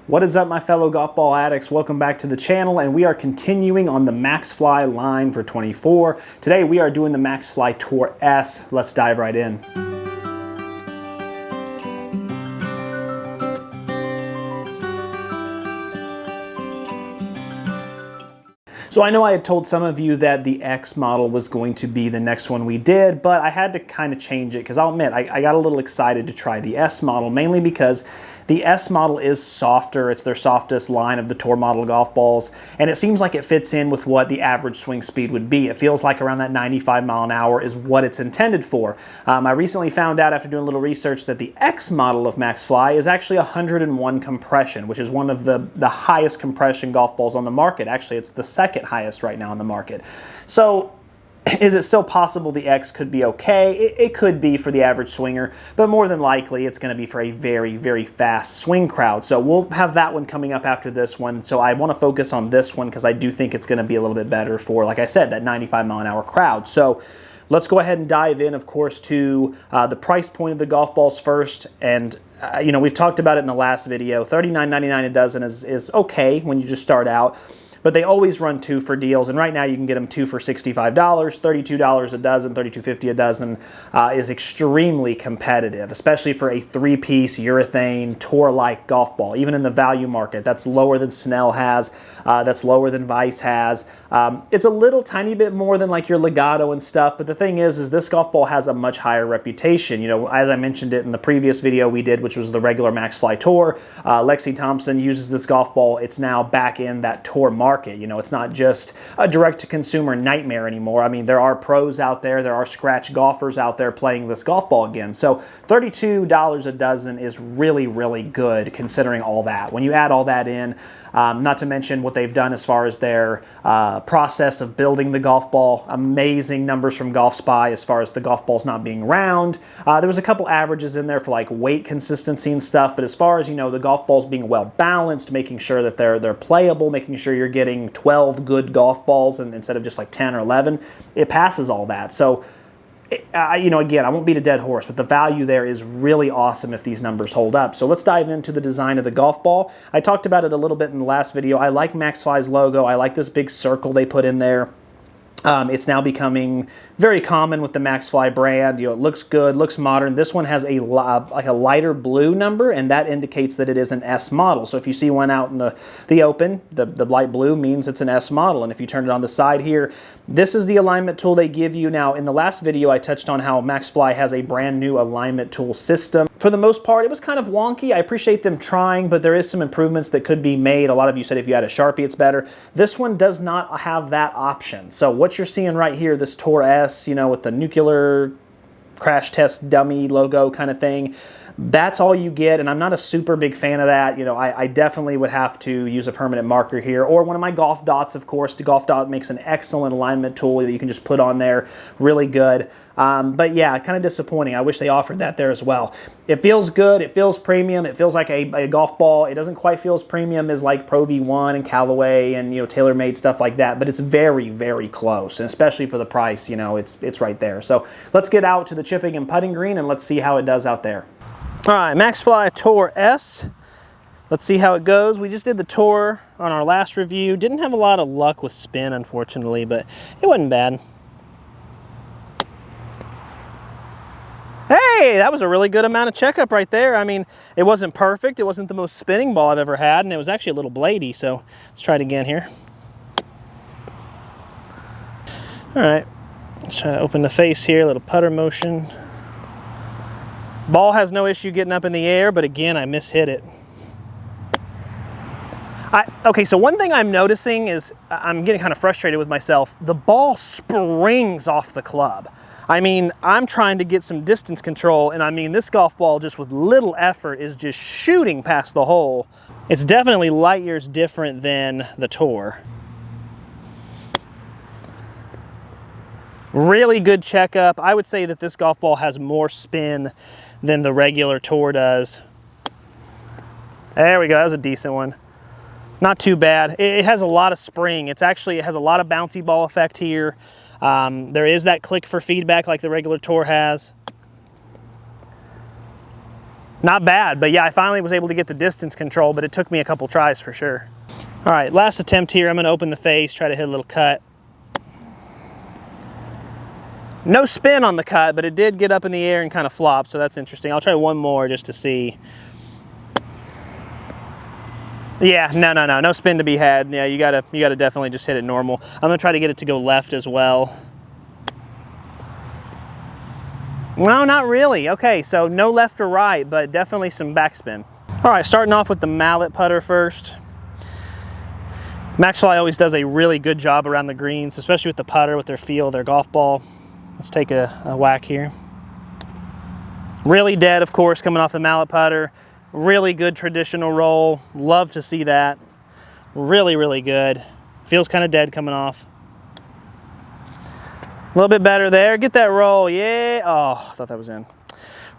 What is up, my fellow golf ball addicts? Welcome back to the channel, and we are continuing on the Maxfli line for 24. Today we are doing the Maxfli Tour S. Let's dive right in. So I know I had told some of you that the X model was going to be the next one we did, but I had to kind of change it because I'll admit I got a little excited to try the S model, mainly because the S model is softer. It's their softest line of the Tour model golf balls, and it seems like it fits in with what the average swing speed would be. It feels like around that 95 mile an hour is what it's intended for. I recently found out after doing a little research that the X model of Maxfli is actually 101 compression, which is one of the highest compression golf balls on the market. Actually, it's the second highest right now on the market. So is it still possible the X could be okay? It could be for the average swinger, but more than likely it's going to be for a very, very fast swing crowd. So we'll have that one coming up after this one. So I want to focus on this one because I do think it's going to be a little bit better for, like I said, that 95 mile an hour crowd. So let's go ahead and dive in, of course, to the price point of the golf balls first. And you know, we've talked about it in the last video. $39.99 a dozen is okay when you just start out. But they always run 2 for deals, and right now you can get them 2 for $65, $32 a dozen, $32.50 a dozen is extremely competitive, especially for a 3-piece urethane tour-like golf ball. Even in the value market, that's lower than Snell has, that's lower than Vice has. It's a little tiny bit more than like your Legato and stuff, but the thing is this golf ball has a much higher reputation. You know, as I mentioned it in the previous video we did, which was the regular Maxfli Tour, Lexi Thompson uses this golf ball. It's now back in that Tour market. You know, it's not just a direct-to-consumer nightmare anymore. I mean, there are pros out there, there are scratch golfers out there playing this golf ball again. So $32 a dozen is really, really good considering all that. When you add all that in, not to mention what they've done as far as their process of building the golf ball, amazing numbers from Golf Spy as far as the golf balls not being round. There was a couple averages in there for like weight consistency and stuff, but as far as, you know, the golf balls being well balanced, making sure that they're playable, making sure you're getting 12 good golf balls and instead of just like 10 or 11, it passes all that. So you know, again, I won't beat a dead horse, but the value there is really awesome if these numbers hold up. So let's dive into the design of the golf ball. I talked about it a little bit in the last video. I like Maxfli's logo. I like this big circle they put in there. It's now becoming very common with the Maxfli brand. You know, it looks good, looks modern. This one has a like a lighter blue number, and that indicates that it is an S model. So if you see one out in the open, the light blue means it's an S model. And if you turn it on the side here, this is the alignment tool they give you. Now, in the last video, I touched on how Maxfli has a brand new alignment tool system. For the most part, it was kind of wonky. I appreciate them trying, but there is some improvements that could be made. A lot of you said if you had a Sharpie, it's better. This one does not have that option. So what you're seeing right here, this Tour S, you know, with the nuclear crash test dummy logo kind of thing, that's all you get, and I'm not a super big fan of that. You know, I definitely would have to use a permanent marker here, or one of my Golf Dots, of course. The Golf Dot makes an excellent alignment tool that you can just put on there, really good. But yeah, kind of disappointing. I wish they offered that there as well. It feels good, it feels premium, it feels like a golf ball. It doesn't quite feel as premium as like Pro V1 and Callaway and, you know, TaylorMade stuff like that, but it's very, very close, and especially for the price, you know, it's right there. So let's get out to the chipping and putting green and let's see how it does out there. All right, Maxfli Tour S. Let's see how it goes. We just did the Tour on our last review. Didn't have a lot of luck with spin, unfortunately, but it wasn't bad. Hey, that was a really good amount of checkup right there. I mean, it wasn't perfect. It wasn't the most spinning ball I've ever had, and it was actually a little bladey, so let's try it again here. All right, let's try to open the face here, a little putter motion. Ball has no issue getting up in the air, but again, I mishit it. Okay, so one thing I'm noticing is I'm getting kind of frustrated with myself. The ball springs off the club. I mean, I'm trying to get some distance control, and I mean, this golf ball just with little effort is just shooting past the hole. It's definitely light years different than the Tour. Really good checkup. I would say that this golf ball has more spin than the regular Tour does. There we go, that was a decent one. Not too bad. It has a lot of spring. It has a lot of bouncy ball effect here. There is that click for feedback like the regular Tour has. Not bad, but yeah, I finally was able to get the distance control, but it took me a couple tries for sure. All right, last attempt here. I'm gonna open the face, try to hit a little cut. No spin on the cut, but it did get up in the air and kind of flop, so that's interesting. I'll try one more just to see. Yeah, no spin to be had. Yeah, you gotta definitely just hit it normal. I'm gonna try to get it to go left as well. No, not really. Okay, so no left or right, but definitely some backspin. All right, starting off with the mallet putter first. Maxfli always does a really good job around the greens, especially with the putter, with their feel, their golf ball. Let's take a whack here. Really dead, of course, coming off the mallet putter. Really good traditional roll. Love to see that. Really, really good. Feels kind of dead coming off. A little bit better there. Get that roll. Yeah. Oh, I thought that was in.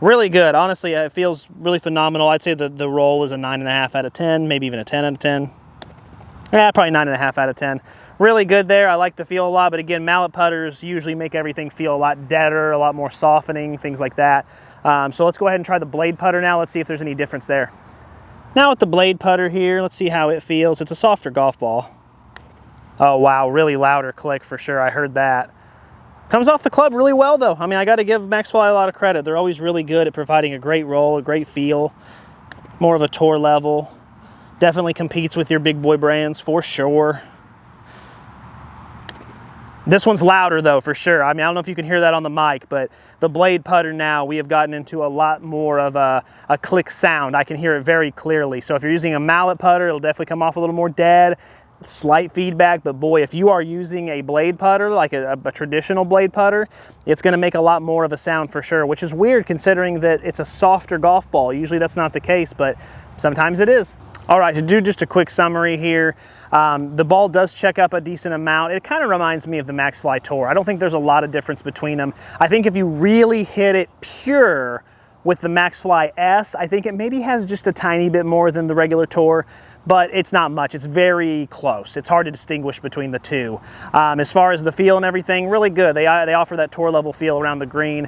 Really good. Honestly, it feels really phenomenal. I'd say the roll was a 9.5 out of 10, maybe even a 10 out of 10. Yeah, probably 9.5 out of 10. Really good there. I like the feel a lot, but again, mallet putters usually make everything feel a lot deader, a lot more softening, things like that. So let's go ahead and try the blade putter now. Let's see if there's any difference there. Now with the blade putter here, let's see how it feels. It's a softer golf ball. Oh wow, really louder click for sure. I heard that. Comes off the club really well though. I mean, I got to give Maxfli a lot of credit. They're always really good at providing a great roll, a great feel, more of a tour level. Definitely competes with your big boy brands for sure. This one's louder though, for sure. I mean, I don't know if you can hear that on the mic, but the blade putter now, we have gotten into a lot more of a click sound. I can hear it very clearly. So if you're using a mallet putter, it'll definitely come off a little more dead. Slight feedback, but boy, if you are using a blade putter, like a traditional blade putter, it's gonna make a lot more of a sound for sure, which is weird considering that it's a softer golf ball. Usually that's not the case, but sometimes it is. All right, to do just a quick summary here, the ball does check up a decent amount. It kind of reminds me of the Maxfli Tour. I don't think there's a lot of difference between them. I think if you really hit it pure with the Maxfli S, I think it maybe has just a tiny bit more than the regular Tour, but it's not much. It's very close. It's hard to distinguish between the two. As far as the feel and everything, really good. They offer that tour level feel around the green.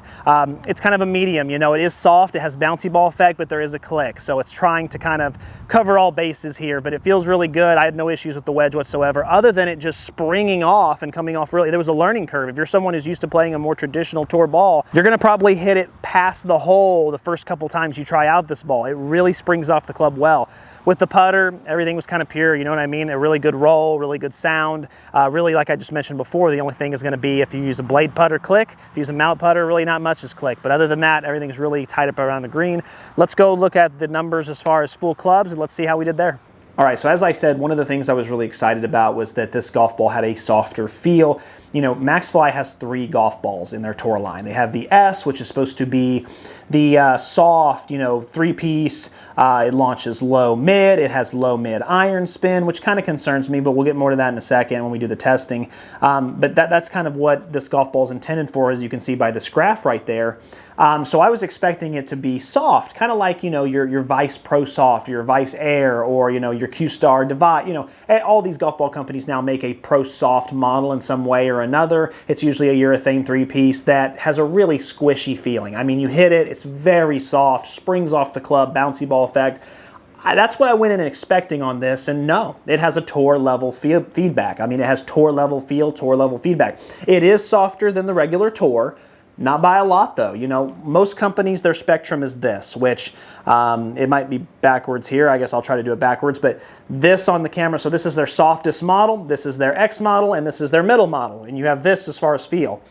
It's kind of a medium, you know, it is soft, it has bouncy ball effect, but there is a click. So it's trying to kind of cover all bases here, but it feels really good. I had no issues with the wedge whatsoever, other than it just springing off and coming off really. There was a learning curve. If you're someone who's used to playing a more traditional tour ball, you're gonna probably hit it past the hole the first couple times you try out this ball. It really springs off the club well. With the putter, everything was kind of pure, you know what I mean? A really good roll, really good sound. Really, like I just mentioned before, the only thing is gonna be if you use a blade putter, click. If you use a mallet putter, really not much is click. But other than that, everything's really tied up around the green. Let's go look at the numbers as far as full clubs and let's see how we did there. All right, so as I said, one of the things I was really excited about was that this golf ball had a softer feel. You know, Maxfli has 3 golf balls in their tour line. They have the S, which is supposed to be the soft, you know, 3-piece. It launches low-mid. It has low-mid iron spin, which kind of concerns me, but we'll get more to that in a second when we do the testing. But that's kind of what this golf ball is intended for, as you can see by this graph right there. So I was expecting it to be soft, kind of like, you know, your Vice Pro Soft, your Vice Air, or, you know, your Q-Star Divide. You know, all these golf ball companies now make a Pro Soft model in some way or another. It's usually a urethane 3-piece that has a really squishy feeling. I mean, you hit it, it's very soft, springs off the club, bouncy ball effect. That's what I went in expecting on this, and no, it has a tour level feedback. I mean, it has tour level feel, tour level feedback. It is softer than the regular Tour. Not by a lot though. You know, most companies, their spectrum is this, which it might be backwards here. I guess I'll try to do it backwards, but this on the camera, so this is their softest model, this is their X model, and this is their middle model. And you have this as far as feel.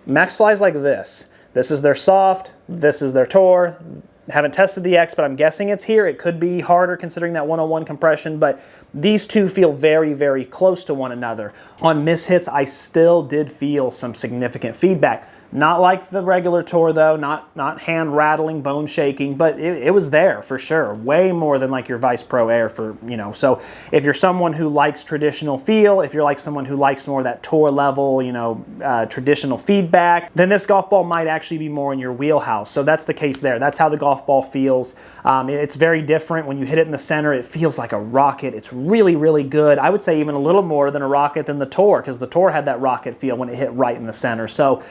Maxfli's like this. This is their soft, this is their Tour. Haven't tested the X, but I'm guessing it's here. It could be harder considering that 101 compression, but these two feel very, very close to one another. On mishits, I still did feel some significant feedback. Not like the regular Tour though, not hand rattling, bone shaking, but it was there for sure. Way more than like your Vice Pro Air for, you know. So if you're someone who likes traditional feel, if you're like someone who likes more of that Tour level, you know, traditional feedback, then this golf ball might actually be more in your wheelhouse. So that's the case there. That's how the golf ball feels. It's very different. When you hit it in the center, it feels like a rocket. It's really, really good. I would say even a little more than a rocket than the Tour, because the Tour had that rocket feel when it hit right in the center. So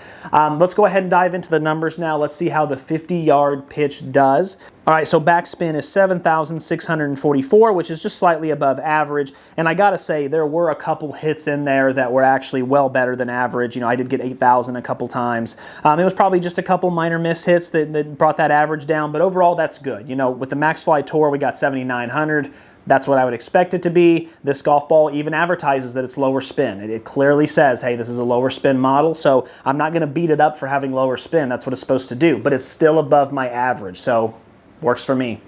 Let's go ahead and dive into the numbers now. Let's see how the 50-yard pitch does. All right, so backspin is 7,644, which is just slightly above average. And I gotta say, there were a couple hits in there that were actually well better than average. You know, I did get 8,000 a couple times. It was probably just a couple minor miss hits that brought that average down, but overall, that's good. You know, with the Maxfli Tour, we got 7,900. That's what I would expect it to be. This golf ball even advertises that it's lower spin. It clearly says, hey, this is a lower spin model, so I'm not gonna beat it up for having lower spin. That's what it's supposed to do, but it's still above my average, so works for me.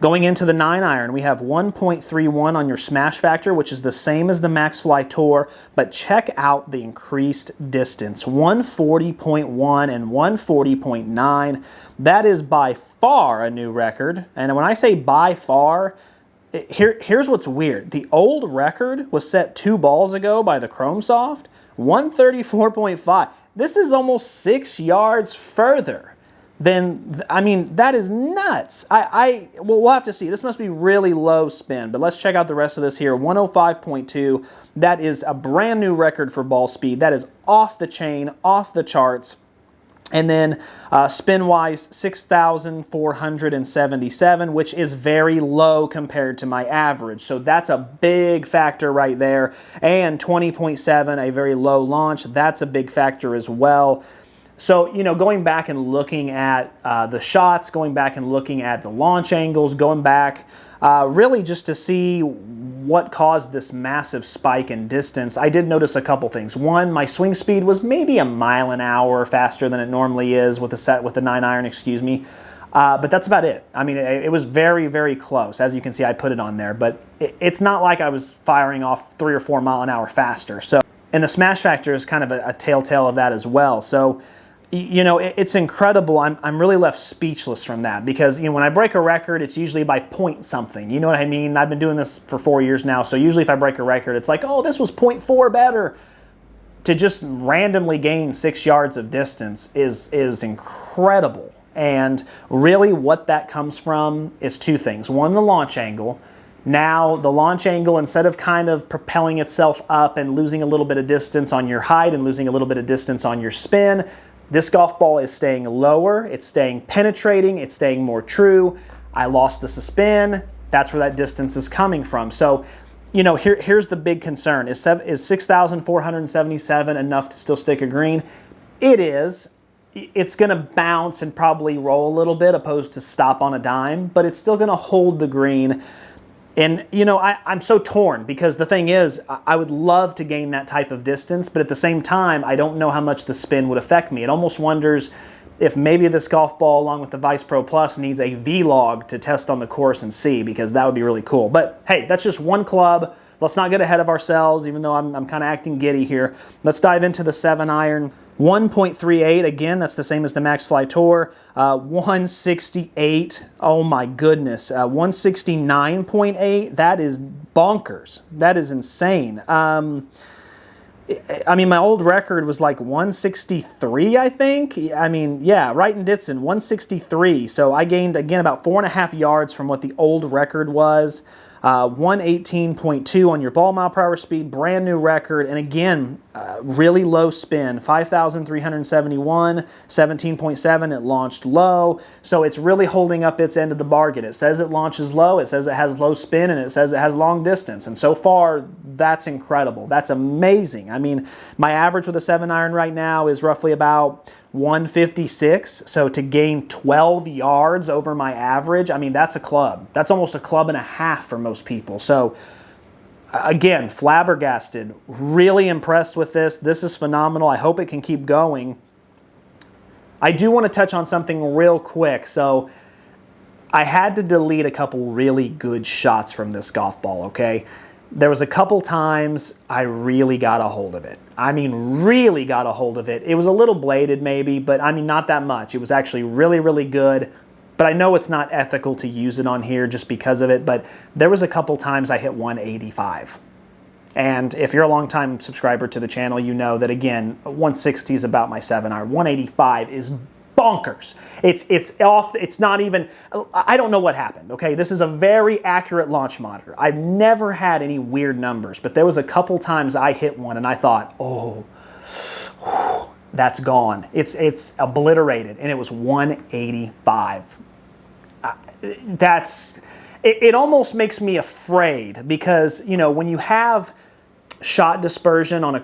Going into the 9-iron, we have 1.31 on your smash factor, which is the same as the Maxfli Tour, but check out the increased distance, 140.1 and 140.9. That is by far a new record, and when I say by far, here's what's weird. The old record was set 2 balls ago by the Chrome Soft, 134.5. This is almost 6 yards further than, I mean, that is nuts. Well, we'll have to see. This must be really low spin, but let's check out the rest of this here. 105.2. That is a brand new record for ball speed. That is off the chain, off the charts. And then spin-wise, 6,477, which is very low compared to my average. So that's a big factor right there. And 20.7, a very low launch. That's a big factor as well. So, you know, going back and looking at the shots, going back and looking at the launch angles, going back really just to see what caused this massive spike in distance, I did notice a couple things. One, my swing speed was maybe a mile an hour faster than it normally is with the 9-iron, excuse me. But that's about it. I mean, it was very, very close. As you can see, I put it on there, but it's not like I was firing off 3 or 4 mile an hour faster. So, and the smash factor is kind of a telltale of that as well. So, you know, it's incredible. I'm really left speechless from that because, you know, when I break a record, it's usually by point something. You know what I mean? I've been doing this for 4 years now, so usually if I break a record, it's like, oh, this was 0.4 better. To just randomly gain 6 yards of distance is incredible. And really what that comes from is 2 things. One, the launch angle. Now, the launch angle, instead of kind of propelling itself up and losing a little bit of distance on your height and losing a little bit of distance on your spin, this golf ball is staying lower, it's staying penetrating, it's staying more true. I lost the spin, that's where that distance is coming from. So, you know, here's the big concern. Is 6,477 enough to still stick a green? It is. It's gonna bounce and probably roll a little bit opposed to stop on a dime, but it's still gonna hold the green. And, you know, I'm so torn because the thing is, I would love to gain that type of distance, but at the same time, I don't know how much the spin would affect me. It almost wonders if maybe this golf ball, along with the Vice Pro Plus, needs a V-Log to test on the course and see, because that would be really cool. But hey, that's just one club. Let's not get ahead of ourselves, even though I'm kind of acting giddy here. Let's dive into the 7-iron. 1.38, again, that's the same as the Maxfli Tour. 168, oh my goodness. 169.8, that is bonkers. That is insane. I mean, my old record was like 163, I think. I mean, yeah, right in Ditson, 163. So I gained, again, about 4.5 yards from what the old record was. 118.2 on your ball mile per hour speed, brand new record, and again, really low spin, 5,371, 17.7, it launched low, so it's really holding up its end of the bargain. It says it launches low, it says it has low spin, and it says it has long distance, and so far, that's incredible. That's amazing. I mean, my average with a 7-iron right now is roughly about 156, so to gain 12 yards over my average, I mean, that's a club. That's almost a club and a half for most people. So again, flabbergasted, really impressed with this. This is phenomenal. I hope it can keep going. I do want to touch on something real quick. So I had to delete a couple really good shots from this golf ball, okay? There was a couple times I really got a hold of it. I mean, really got a hold of it. It was a little bladed maybe, but I mean, not that much. It was actually really, really good. But I know it's not ethical to use it on here just because of it, but there was a couple times I hit 185. And if you're a longtime subscriber to the channel, you know that, again, 160 is about my 7-iron. 185 is bonkers. It's off. It's not even, I don't know what happened, okay? This is a very accurate launch monitor. I've never had any weird numbers, but there was a couple times I hit one and I thought, oh, That's gone. It's obliterated, and it was 185. It almost makes me afraid because, you know, when you have shot dispersion on a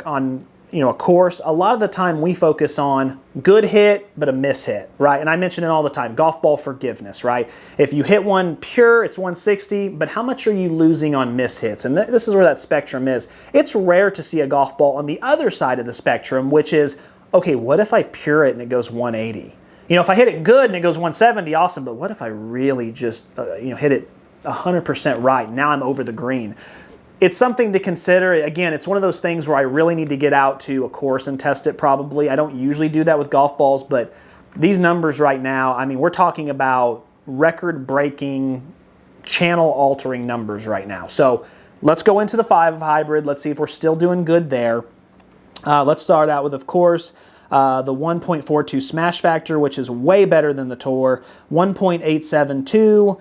course, a lot of the time we focus on good hit but a miss hit, right? And I mention it all the time, golf ball forgiveness, right? If you hit one pure, it's 160, but how much are you losing on miss hits? And this is where that spectrum is. It's rare to see a golf ball on the other side of the spectrum, which is, okay, what if I pure it and it goes 180? You know, if I hit it good and it goes 170, awesome, but what if I really just hit it 100% right? Now I'm over the green. It's something to consider. Again, it's one of those things where I really need to get out to a course and test it probably. I don't usually do that with golf balls, but these numbers right now, I mean, we're talking about record-breaking, channel-altering numbers right now. So let's go into the 5 hybrid. Let's see if we're still doing good there. Let's start out with, of course, the 1.42 smash factor, which is way better than the Tour. 1.872.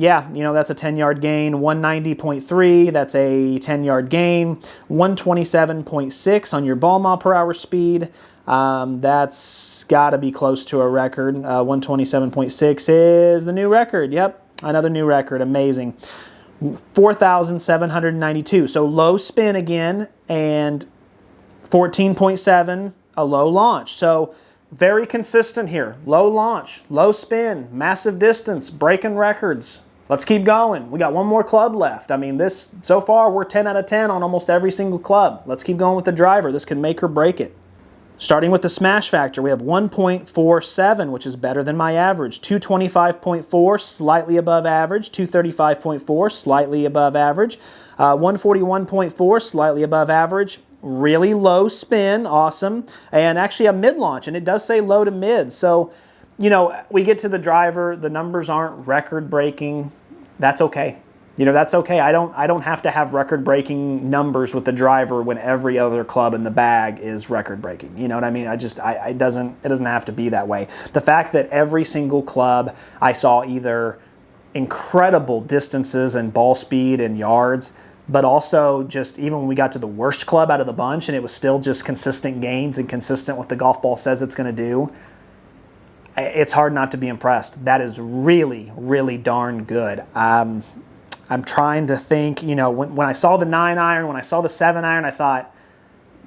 Yeah, you know, that's a 10-yard gain. 190.3, that's a 10-yard gain. 127.6 on your ball mile per hour speed. That's got to be close to a record. 127.6 is the new record. Yep, another new record. Amazing. 4,792. So low spin again, and 14.7, a low launch. So very consistent here. Low launch, low spin, massive distance, breaking records. Let's keep going. We got one more club left. I mean, so far we're 10 out of 10 on almost every single club. Let's keep going with the driver. This can make or break it. Starting with the smash factor, we have 1.47, which is better than my average. 225.4, slightly above average. 235.4, slightly above average. 141.4, slightly above average. Really low spin, awesome, and actually a mid-launch, and it does say low to mid. So, you know, we get to the driver, the numbers aren't record-breaking. That's okay. You know, that's okay. I don't have to have record-breaking numbers with the driver when every other club in the bag is record-breaking. You know what I mean? It doesn't have to be that way. The fact that every single club I saw either incredible distances and ball speed and yards, but also just even when we got to the worst club out of the bunch and it was still just consistent gains and consistent what the golf ball says it's going to do, it's hard not to be impressed. That is really, really darn good. I'm trying to think, you know, when I saw the 9-iron, when I saw the 7-iron, I thought,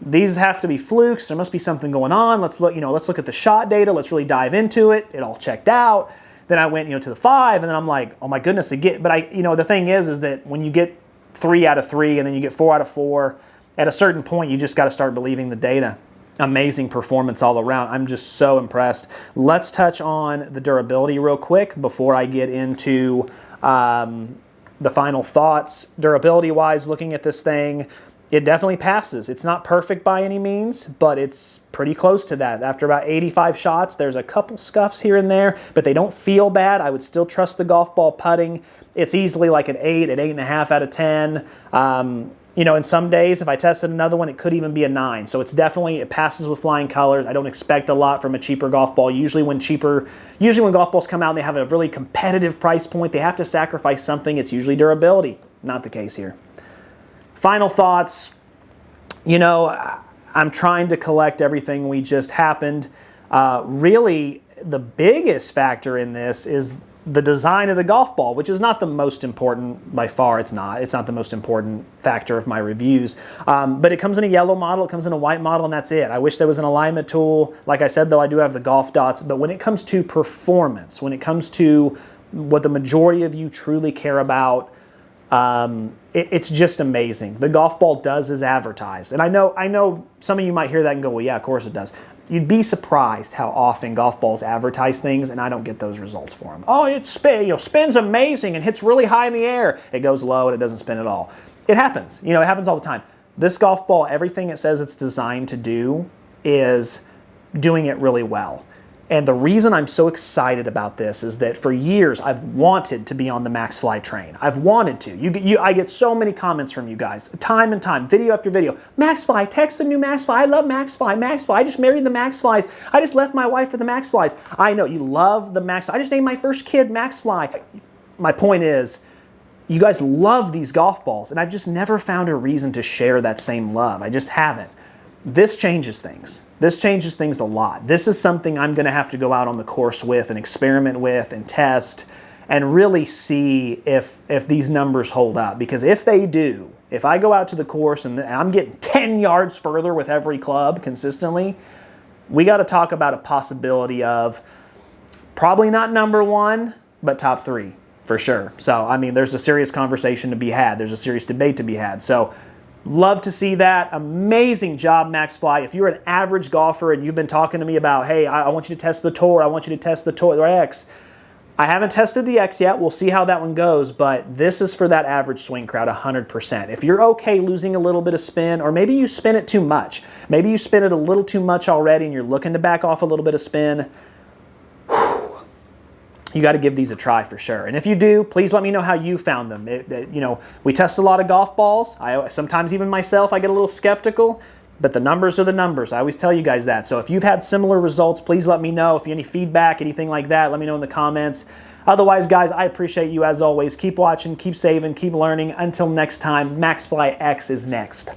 these have to be flukes. There must be something going on. Let's look at the shot data. Let's really dive into it. It all checked out. Then I went, to the 5, and then I'm like, oh my goodness, again. But the thing is that when you get 3 out of 3 and then you get 4 out of 4, at a certain point you just got to start believing the data. Amazing performance all around. I'm just so impressed. Let's touch on the durability real quick before I get into the final thoughts. Durability wise, looking at this thing, it definitely passes. It's not perfect by any means, but it's pretty close to that. After about 85 shots, there's a couple scuffs here and there, but they don't feel bad. I would still trust the golf ball putting. It's easily like an 8, an 8.5 out of 10. In some days, if I tested another one, it could even be a 9. So it passes with flying colors. I don't expect a lot from a cheaper golf ball. Usually when golf balls come out and they have a really competitive price point, they have to sacrifice something. It's usually durability. Not the case here. Final thoughts, I'm trying to collect everything we just happened. Really, the biggest factor in this is the design of the golf ball, which is not the most important by far. It's not the most important factor of my reviews. But it comes in a yellow model, it comes in a white model, and that's it. I wish there was an alignment tool. Like I said, though, I do have the golf dots. But when it comes to performance, when it comes to what the majority of you truly care about, it's just amazing. The golf ball does as advertised. And I know some of you might hear that and go, well, yeah, of course it does. You'd be surprised how often golf balls advertise things, and I don't get those results for them. Oh, it spins amazing and hits really high in the air. It goes low and it doesn't spin at all. It happens. It happens all the time. This golf ball, everything it says it's designed to do is doing it really well. And the reason I'm so excited about this is that for years I've wanted to be on the Maxfli train. I've wanted to. I get so many comments from you guys, time and time, video after video. Maxfli, text the new Maxfli. I love Maxfli. Maxfli. I just married the Maxflis. I just left my wife for the Maxflis. I know you love the Maxfli. I just named my first kid Maxfli. My point is, you guys love these golf balls, and I've just never found a reason to share that same love. I just haven't. this changes things. This changes things a lot. This is something I'm going to have to go out on the course with and experiment with and test and really see if these numbers hold up. Because if they do, if I go out to the course and I'm getting 10 yards further with every club consistently, we got to talk about a possibility of probably not number one, but top three for sure. So, I mean, there's a serious conversation to be had. There's a serious debate to be had. So, love to see that. Amazing job, Maxfli. If you're an average golfer and you've been talking to me about, hey, I want you to test the Tour, I want you to test the Tour X. I haven't tested the X yet. We'll see how that one goes, but this is for that average swing crowd 100%. If you're okay losing a little bit of spin, or maybe you spin it too much, maybe you spin it a little too much already and you're looking to back off a little bit of spin, you got to give these a try for sure. And if you do, please let me know how you found them. You know, we test a lot of golf balls. Sometimes even myself, I get a little skeptical, but the numbers are the numbers. I always tell you guys that. So if you've had similar results, please let me know. If you have any feedback, anything like that, let me know in the comments. Otherwise, guys, I appreciate you as always. Keep watching, keep saving, keep learning. Until next time, Maxfli X is next.